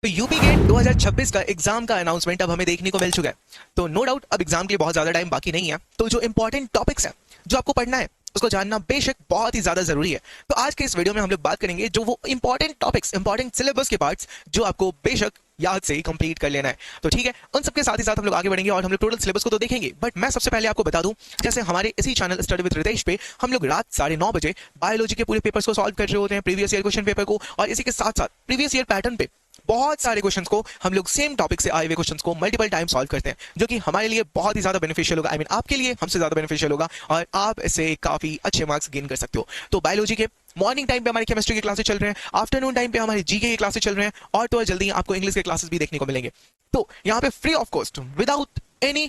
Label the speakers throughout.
Speaker 1: तो UP gate 2026 का exam का अनाउंसमेंट अब हमें देखने को मिल चुका है। तो नो डाउट अब एग्जाम के लिए बहुत ज्यादा टाइम बाकी नहीं है। तो जो इंपॉर्टेंट टॉपिक्स हैं जो आपको पढ़ना है उसको जानना बेशक बहुत ही ज्यादा जरूरी है। तो आज के इस वीडियो में हम लोग बात करेंगे जो वो इंपॉर्टेंट टॉपिक्स, इंपॉर्टेंट सिलेबस के पार्ट्स जो आपको बेशक याद से ही कंप्लीट कर लेना है। तो ठीक है, उन सबके साथ ही साथ हम लोग आगे बढ़ेंगे और हम लोग टोटल सिलेबस को तो देखेंगे। बट मैं सबसे पहले आपको बता दूं, जैसे हमारे इसी चैनल स्टडी विद रितेश पे हम लोग रात 9:30 बजे बायोलॉजी के पूरे पेपर्स को सॉल्व कर रहे होते हैं, प्रीवियस ईयर क्वेश्चन पेपर को, और इसी के साथ साथ प्रीवियस ईयर पैटर्न पे बहुत सारे क्वेश्चंस को हम लोग सेम टॉपिक से आए हुए क्वेश्चंस को मल्टीपल टाइम सॉल्व करते हैं, जो कि हमारे लिए बहुत ही ज्यादा बेनिफिशियल होगा। आई मीन आपके लिए हमसे ज्यादा बेनिफिशियल होगा और आप इससे काफी अच्छे मार्क्स गेन कर सकते हो। तो बायोलॉजी के मॉर्निंग टाइम पे हमारी केमिस्ट्री की क्लासेस चल रहे हैं, आफ्टरनून टाइम पे हमारी जीके की क्लासेस चल रहे हैं, और तो और जल्दी आपको इंग्लिश के क्लासेस भी देखने को मिलेंगे। तो यहाँ पे free of cost, without any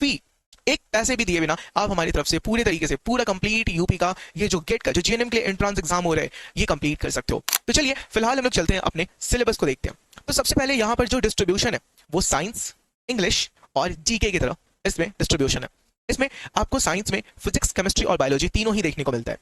Speaker 1: fee, एक पैसे भी दिए बिना आप हमारी तरफ से पूरे तरीके से पूरा कंप्लीट यूपी का ये जो गेट का जो जीएनएम के लिए एंट्रेंस एग्जाम हो रहा है ये कंप्लीट कर सकते हो। तो चलिए फिलहाल हम लोग चलते हैं अपने सिलेबस को देखते हैं। तो सबसे पहले यहाँ पर जो डिस्ट्रीब्यूशन है वो साइंस, इंग्लिश और जीके की तरह इसमें डिस्ट्रीब्यूशन है। इसमें आपको साइंस में फिजिक्स, केमिस्ट्री और बायोलॉजी तीनों ही देखने को मिलता है।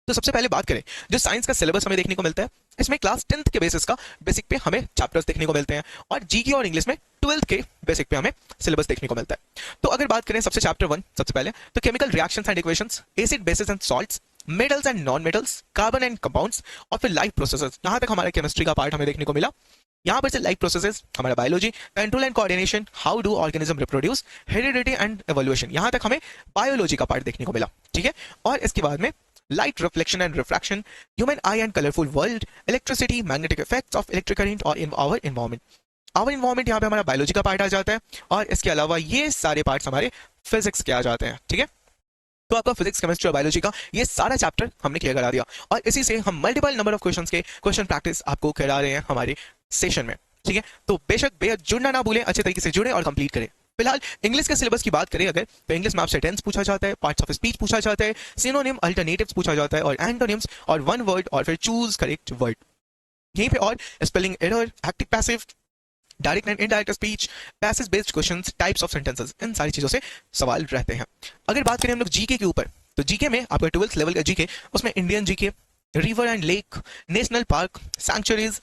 Speaker 1: तो सबसे पहले बात करें जो साइंस का सिलेबस हमें देखने को मिलता है, इसमें क्लास 10th के बेसिस का बेसिक पे हमें चैप्टर्स देखने को मिलते हैं, और जीके और इंग्लिश में 12th के बेसिक पे हमें सिलेबस देखने को मिलता है। तो अगर बात करें सबसे चैप्टर 1 सबसे पहले, तो chemical reactions and equations, acid basis and salts, metals and non metals, carbon and compounds, और फिर लाइफ प्रोसेसेस। यहाँ तक हमारा केमिस्ट्री का पार्ट हमें देखने को मिला। यहाँ पर से लाइफ प्रोसेसेस हमारा biology, control and coordination, how do organism reproduce, heredity and evolution, यहाँ तक हमें बायोलॉजी का पार्ट देखने को मिला। ठीक है, और इसके बाद में light reflection and refraction, human eye and colorful world, electricity, magnetic effects of electric current और in our environment। our environment यहाँ पे हमारा बायोलॉजी का पार्ट आ जाता है, और इसके अलावा ये सारे पार्ट्स हमारे फिजिक्स के आ जाते हैं। ठीक है, तो आपका फिजिक्स, केमिस्ट्री और बायोलॉजी का ये सारा चैप्टर हमने क्लियर करा दिया, और इसी से हम मल्टीपल नंबर ऑफ क्वेश्चंस के क्वेश्चन प्रैक्टिस आपको करा रहे हैं हमारे सेशन में। ठीक है, तो बेशक बेहद जुड़ना ना भूलें, अच्छे तरीके से जुड़े और कंप्लीट करें। फिलहाल इंग्लिश के सिलेबस की बात करें अगर, तो इंग्लिश में आपसे टेंस पूछा जाता है, पार्ट्स ऑफ स्पीच पूछा जाता है, सिनोनिम, अल्टरनेटिव्स पूछा जाता है, और एंटोनिम्स, और वन वर्ड, और फिर चूज करेक्ट वर्ड। यहीं पे और spelling error, active passive, direct and indirect speech, passage based questions, types of sentences, इन सारी चीजों से सवाल रहते हैं। अगर बात करें हम लोग जीके के ऊपर, तो जीके में आपका 12th लेवल का जीके, उसमें Indian GK, river and lake, national park, sanctuaries,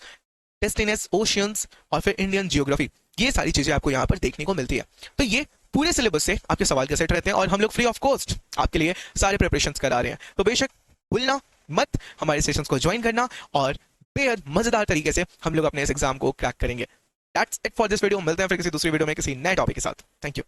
Speaker 1: destinations, oceans, और फिर इंडियन जियोग्राफी, ये सारी चीजें आपको यहाँ पर देखने को मिलती है। तो ये पूरे सिलेबस से आपके सवाल के सेट रहते हैं, और हम लोग फ्री ऑफ कॉस्ट आपके लिए सारे प्रिपरेशंस करा रहे हैं। तो बेशक भूलना मत हमारे सेशंस को ज्वाइन करना, और बेहद मजेदार तरीके से हम लोग अपने इस एग्जाम को क्रैक करेंगे। That's it for this video. मिलते हैं फिर किसी दूसरी वीडियो में किसी नए टॉपिक के साथ। Thank you.